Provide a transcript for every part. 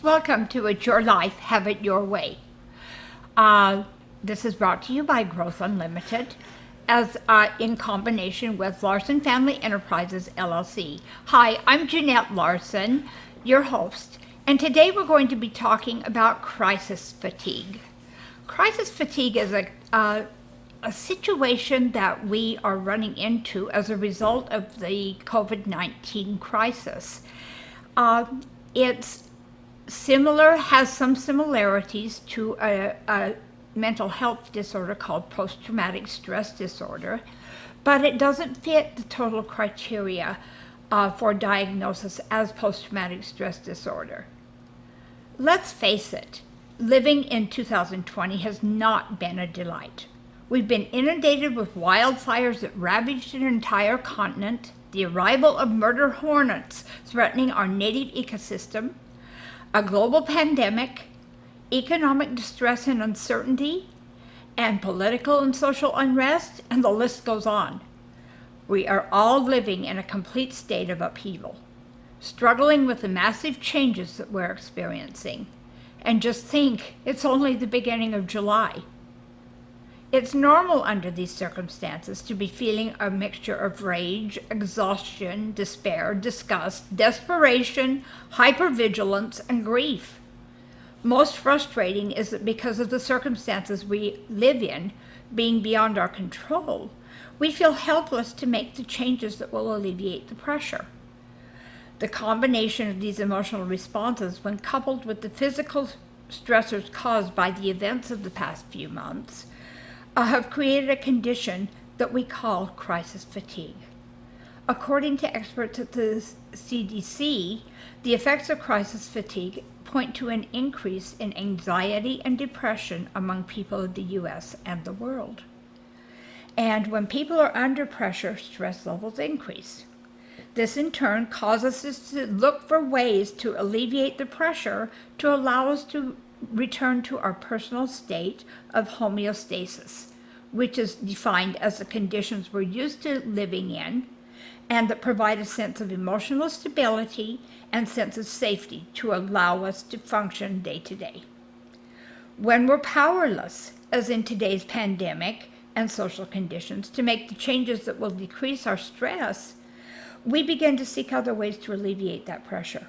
Welcome to It's Your Life, Have It Your Way. This is brought to you by Growth Unlimited as in combination with Larson Family Enterprises, LLC. Hi, I'm Jeanette Larson, your host, and today we're going to be talking about crisis fatigue. Crisis fatigue is a situation that we are running into as a result of the COVID-19 crisis. It's has some similarities to a mental health disorder called post-traumatic stress disorder, but it doesn't fit the total criteria for diagnosis as post-traumatic stress disorder. Let's face it, living in 2020 has not been a delight. We've been inundated with wildfires that ravaged an entire continent, the arrival of murder hornets threatening our native ecosystem, a global pandemic, economic distress and uncertainty, and political and social unrest, and the list goes on. We are all living in a complete state of upheaval, struggling with the massive changes that we're experiencing. And just think, it's only the beginning of July. It's normal under these circumstances to be feeling a mixture of rage, exhaustion, despair, disgust, desperation, hypervigilance, and grief. Most frustrating is that because of the circumstances we live in being beyond our control, we feel helpless to make the changes that will alleviate the pressure. The combination of these emotional responses, when coupled with the physical stressors caused by the events of the past few months, have created a condition that we call crisis fatigue. According to experts at the CDC, the effects of crisis fatigue point to an increase in anxiety and depression among people in the US and the world. And when people are under pressure, stress levels increase. This in turn causes us to look for ways to alleviate the pressure to allow us to return to our personal state of homeostasis, which is defined as the conditions we're used to living in and that provide a sense of emotional stability and sense of safety to allow us to function day to day. When we're powerless, as in today's pandemic and social conditions, to make the changes that will decrease our stress, we begin to seek other ways to alleviate that pressure.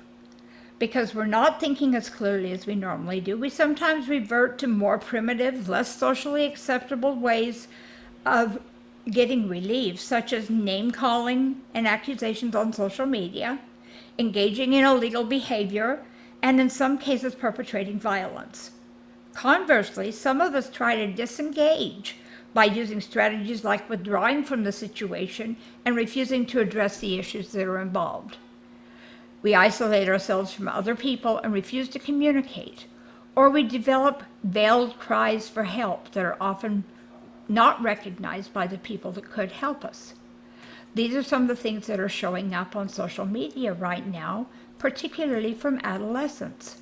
Because we're not thinking as clearly as we normally do, we sometimes revert to more primitive, less socially acceptable ways of getting relief, such as name-calling and accusations on social media, engaging in illegal behavior, and in some cases perpetrating violence. Conversely, some of us try to disengage by using strategies like withdrawing from the situation and refusing to address the issues that are involved. We isolate ourselves from other people and refuse to communicate, or we develop veiled cries for help that are often not recognized by the people that could help us. These are some of the things that are showing up on social media right now, particularly from adolescents.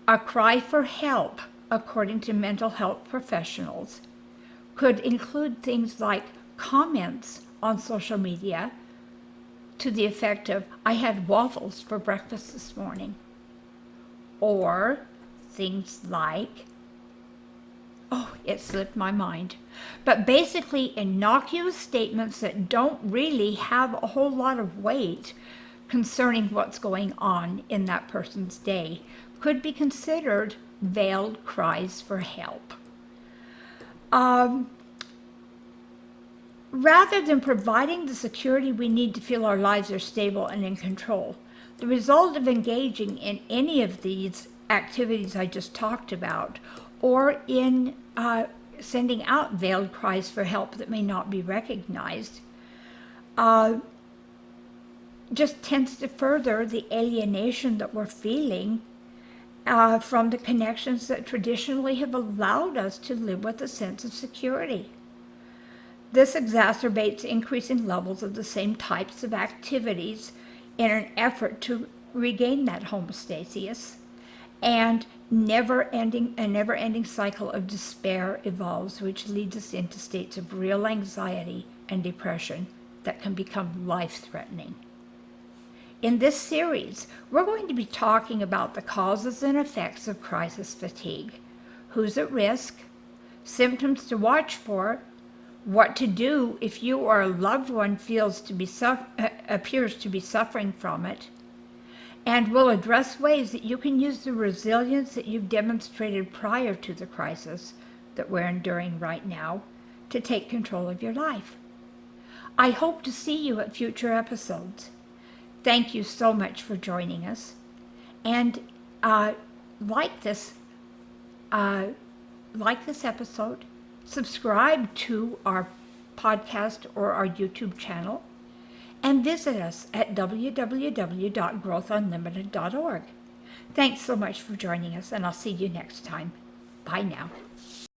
A cry for help, according to mental health professionals, could include things like comments on social media to the effect of, "I had waffles for breakfast this morning," or things like, "Oh, it slipped my mind." But basically innocuous statements that don't really have a whole lot of weight concerning what's going on in that person's day could be considered veiled cries for help. Rather than providing the security we need to feel our lives are stable and in control, the result of engaging in any of these activities I just talked about, or in sending out veiled cries for help that may not be recognized, just tends to further the alienation that we're feeling from the connections that traditionally have allowed us to live with a sense of security. This exacerbates increasing levels of the same types of activities in an effort to regain that homeostasis, and a never-ending cycle of despair evolves, which leads us into states of real anxiety and depression that can become life-threatening. In this series, we're going to be talking about the causes and effects of crisis fatigue, who's at risk, symptoms to watch for, what to do if you or a loved one appears to be suffering from it, and we'll address ways that you can use the resilience that you've demonstrated prior to the crisis that we're enduring right now to take control of your life. I hope to see you at future episodes. Thank you so much for joining us. And like this episode, subscribe to our podcast or our YouTube channel, and visit us at www.growthunlimited.org. Thanks so much for joining us, and I'll see you next time. Bye now.